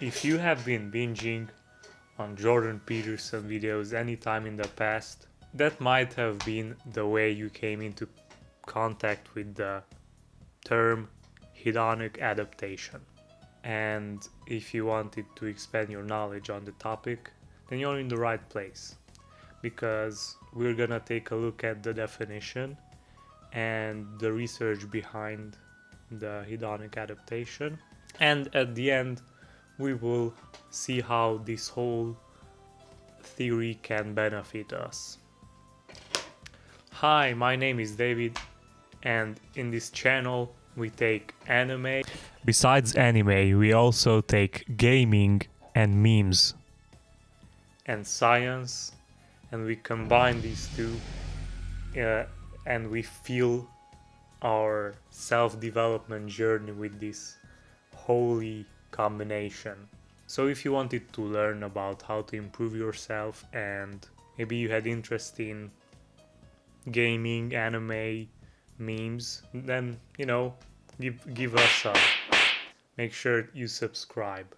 If you have been binging on Jordan Peterson videos anytime in the past, that might have been the way you came into contact with the term hedonic adaptation. And if you wanted to expand your knowledge on the topic, then you're in the right place, because we're gonna take a look at the definition and the research behind the hedonic adaptation, and at the end we will see how this whole theory can benefit us. Hi, my name is David, and in this channel we take anime. Besides anime, we also take gaming and memes and science, and we combine these two and we feel our self-development journey with this holy combination. So if you wanted to learn about how to improve yourself, and maybe you had interest in gaming, anime, memes, then give us a make sure you subscribe.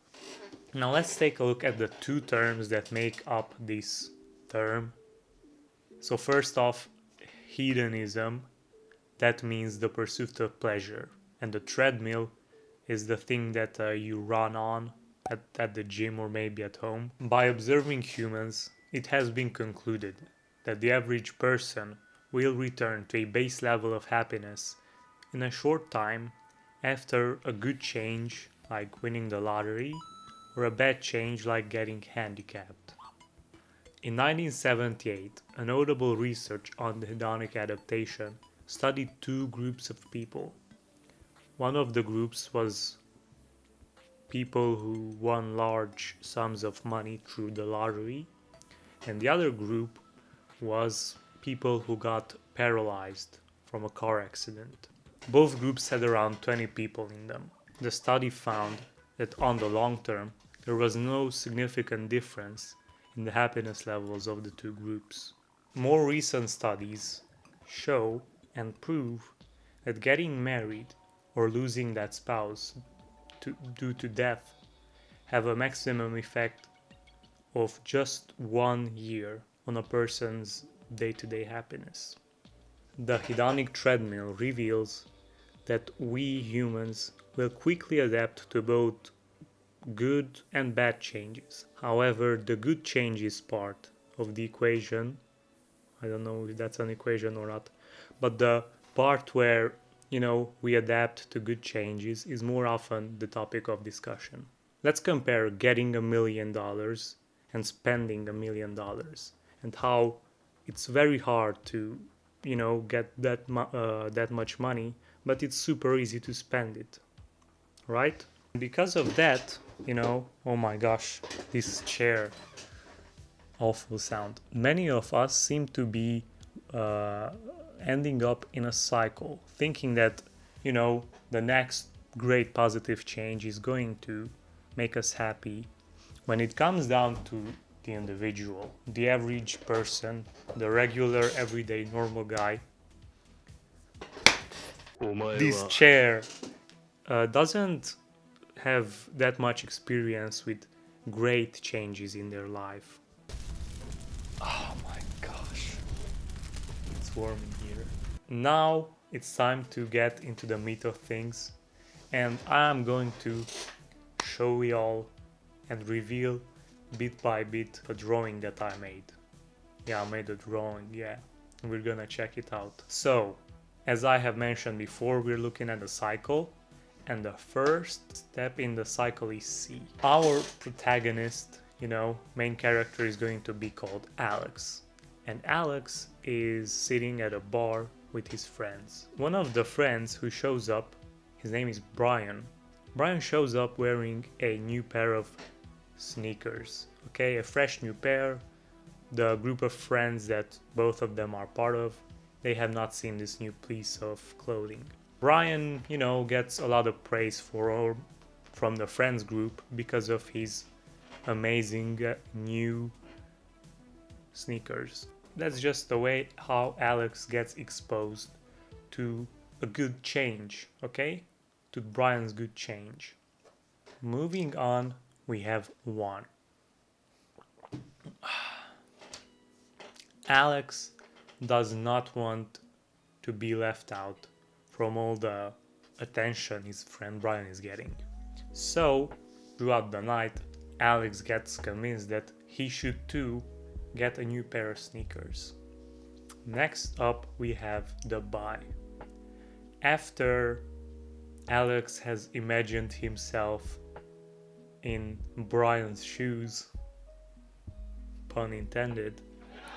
Now let's take a look at the two terms that make up this term. So first off, hedonism, that means the pursuit of pleasure, and the treadmill is the thing that you run on at the gym or maybe at home. By observing humans, it has been concluded that the average person will return to a base level of happiness in a short time after a good change like winning the lottery, or a bad change like getting handicapped. In 1978, a notable research on the hedonic adaptation studied two groups of people. One of the groups was people who won large sums of money through the lottery, and the other group was people who got paralyzed from a car accident. Both groups had around 20 people in them. The study found that on the long term, there was no significant difference in the happiness levels of the two groups. More recent studies show and prove that getting married or losing that spouse due to death have a maximum effect of just 1 year on a person's day-to-day happiness. The hedonic treadmill reveals that we humans will quickly adapt to both good and bad changes. However, the good changes part of the equation, I don't know if that's an equation or not, but the part where we adapt to good changes is more often the topic of discussion. Let's compare getting $1 million and spending $1 million, and how it's very hard to get that much money, but it's super easy to spend it, right? Because of that, oh my gosh, this chair, awful sound. Many of us seem to be ending up in a cycle, thinking that the next great positive change is going to make us happy, when it comes down to the individual, the average person, the regular, everyday, normal guy. This chair doesn't have that much experience with great changes in their life. Oh my gosh, it's warm in here. Now it's time to get into the meat of things, and I'm going to show y'all and reveal bit by bit a drawing that I made. Yeah, I made a drawing, yeah. We're gonna check it out. So, as I have mentioned before, we're looking at a cycle, and the first step in the cycle is C. Our protagonist, main character, is going to be called Alex. And Alex is sitting at a bar with his friends. One of the friends who shows up, his name is Brian. Brian shows up wearing a new pair of sneakers, okay, a fresh new pair. The group of friends that both of them are part of, they have not seen this new piece of clothing. Brian, gets a lot of praise from the friends group because of his amazing new sneakers. That's just the way how Alex gets exposed to a good change, okay? To Brian's good change. Moving on, we have 1. Alex does not want to be left out from all the attention his friend Brian is getting. So, throughout the night, Alex gets convinced that he should too get a new pair of sneakers. Next up, we have the buy. After Alex has imagined himself in Brian's shoes, pun intended,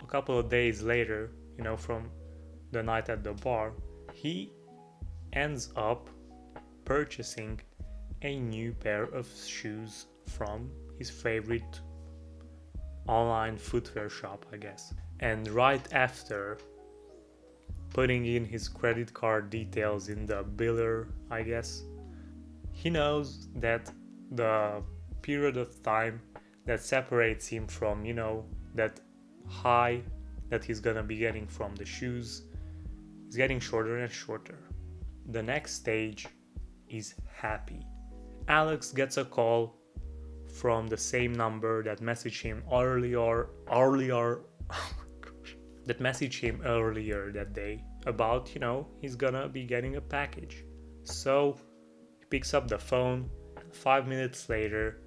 a couple of days later, from the night at the bar, he ends up purchasing a new pair of shoes from his favorite online footwear shop, I guess. And right after putting in his credit card details in the biller, I guess, he knows that the period of time that separates him from, that high that he's gonna be getting from the shoes is getting shorter and shorter. The next stage is happy. Alex gets a call from the same number that messaged him earlier that day about, he's gonna be getting a package. So he picks up the phone, and 5 minutes later,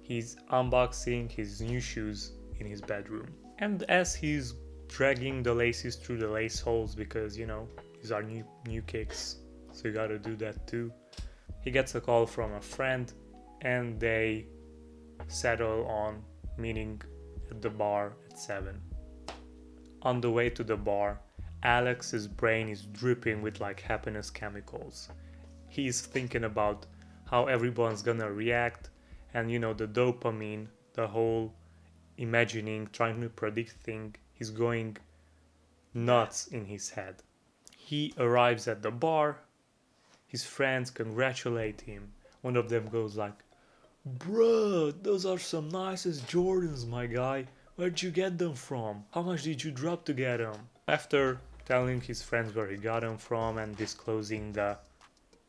he's unboxing his new shoes in his bedroom. And as he's dragging the laces through the lace holes, because, these are new kicks, so you gotta do that too, he gets a call from a friend, and they settle on meeting at the bar at 7. On the way to the bar, Alex's brain is dripping with happiness chemicals. He's thinking about how everyone's gonna react, and the dopamine, the whole imagining, trying to predict thing is going nuts in his head. He arrives at the bar, his friends congratulate him. One of them goes like, "Bro, those are some nicest Jordans, my guy. Where'd you get them from? How much did you drop to get them?" After telling his friends where he got them from and disclosing the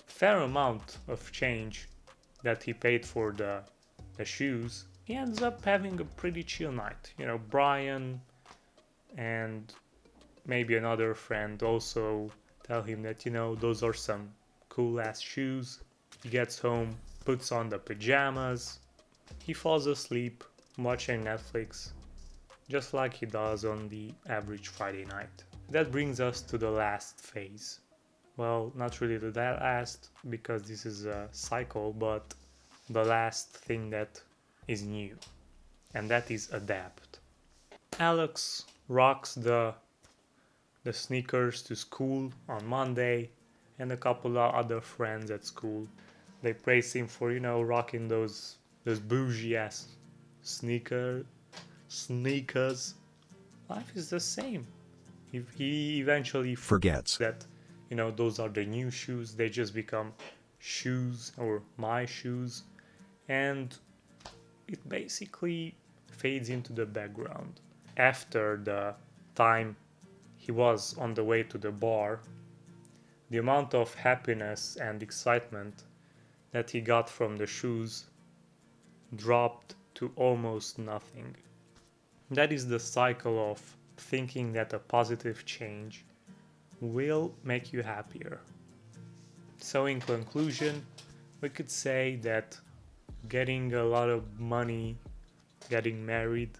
fair amount of change that he paid for the shoes, he ends up having a pretty chill night. Brian and maybe another friend also tell him that, those are some cool ass shoes. He gets home, puts on the pajamas, he falls asleep watching Netflix, just like he does on the average Friday night. That brings us to the last phase. Well, not really to that last, because this is a cycle, but the last thing that is new, and that is adapt. Alex rocks the sneakers to school on Monday, and a couple of other friends at school, they praise him for, rocking those bougie ass sneakers. Life is the same. He eventually forgets that, those are the new shoes. They just become shoes, or my shoes, and it basically fades into the background. After the time he was on the way to the bar, the amount of happiness and excitement that he got from the shoes dropped to almost nothing. That is the cycle of thinking that a positive change will make you happier. So in conclusion, we could say that getting a lot of money, getting married,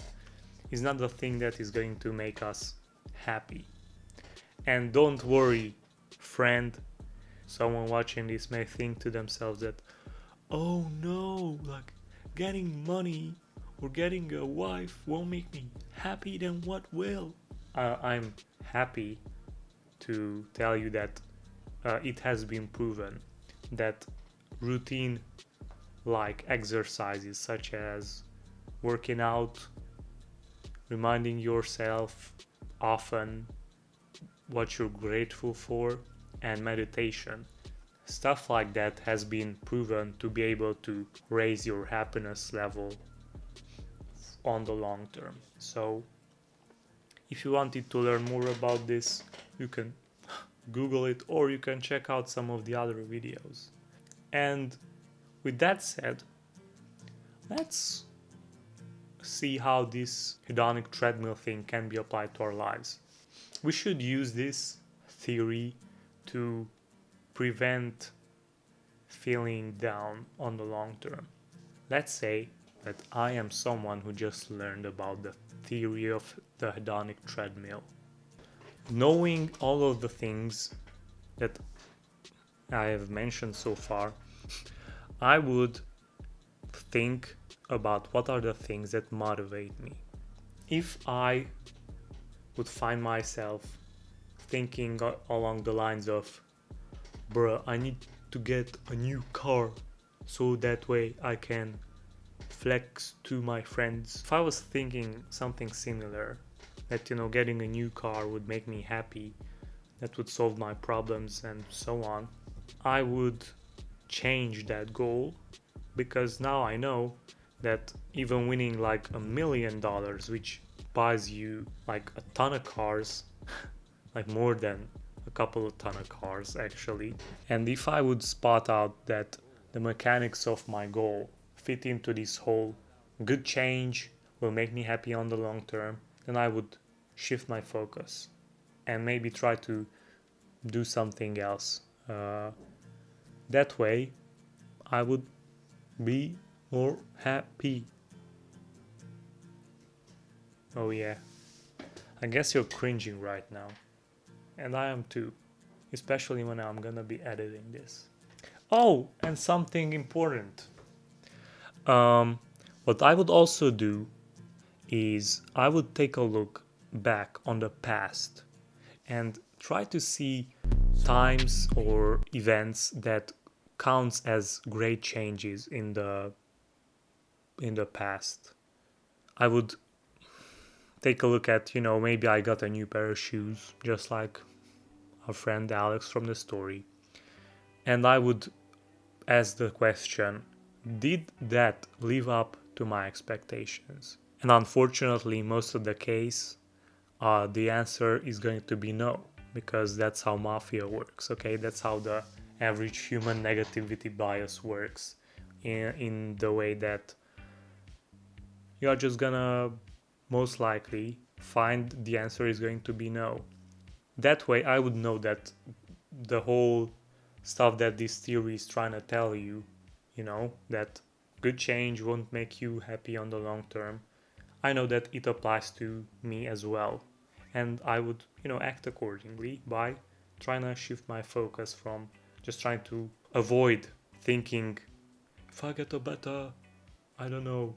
is not the thing that is going to make us happy. And don't worry, friend, someone watching this may think to themselves that, oh no, getting money or getting a wife won't make me happy, then what will? I'm happy to tell you that it has been proven that routine like exercises such as working out, reminding yourself often what you're grateful for, and meditation, stuff like that has been proven to be able to raise your happiness level on the long term. So if you wanted to learn more about this, you can Google it, or you can check out some of the other videos. And with that said, let's see how this hedonic treadmill thing can be applied to our lives. We should use this theory to prevent feeling down on the long term. Let's say that I am someone who just learned about the theory of the hedonic treadmill. Knowing all of the things that I have mentioned so far, I would think about what are the things that motivate me. If I would find myself thinking along the lines of, bruh, I need to get a new car so that way I can flex to my friends. If I was thinking something similar, that, you know, getting a new car would make me happy, that would solve my problems and so on, I would change that goal, because now I know that even winning like $1 million, which buys you like a ton of cars, like more than a couple of ton of cars actually, and if I would spot out that the mechanics of my goal fit into this whole good change will make me happy on the long term, then I would shift my focus and maybe try to do something else. That way I would be more happy. Oh yeah, I guess you're cringing right now, and I am too, especially when I'm gonna be editing this. Oh, and something important. What I would also do is I would take a look back on the past and try to see times or events that counts as great changes in the past. I would take a look at, you know, maybe I got a new pair of shoes, just like our friend Alex from the story, and I would ask the question, did that live up to my expectations? And unfortunately, most of the case, the answer is going to be no, because that's how mafia works, okay? That's how the average human negativity bias works, in the way that you are just gonna most likely find the answer is going to be no. That way I would know that the whole stuff that this theory is trying to tell you, you know, that good change won't make you happy on the long term, I know that it applies to me as well. And I would, you know, act accordingly by trying to shift my focus from just trying to avoid thinking, if I get a better, I don't know,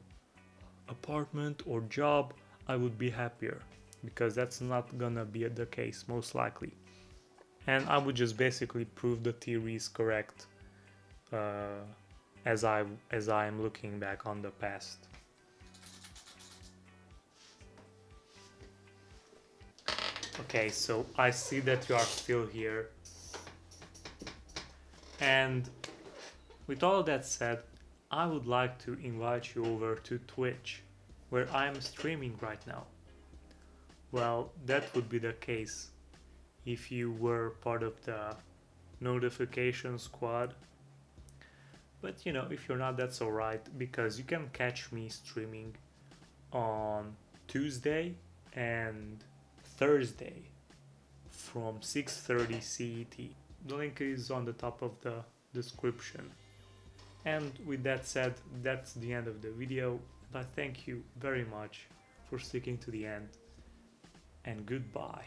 apartment or job, I would be happier, because that's not gonna be the case most likely. And I would just basically prove the theory is correct, as I am looking back on the past. Okay, so I see that you are still here, and with all that said, I would like to invite you over to Twitch, where I am streaming right now. Well, that would be the case if you were part of the notification squad. But you know, if you're not, that's alright, because you can catch me streaming on Tuesday and Thursday from 6:30 CET. The link is on the top of the description. And with that said, that's the end of the video. I thank you very much for sticking to the end, and goodbye.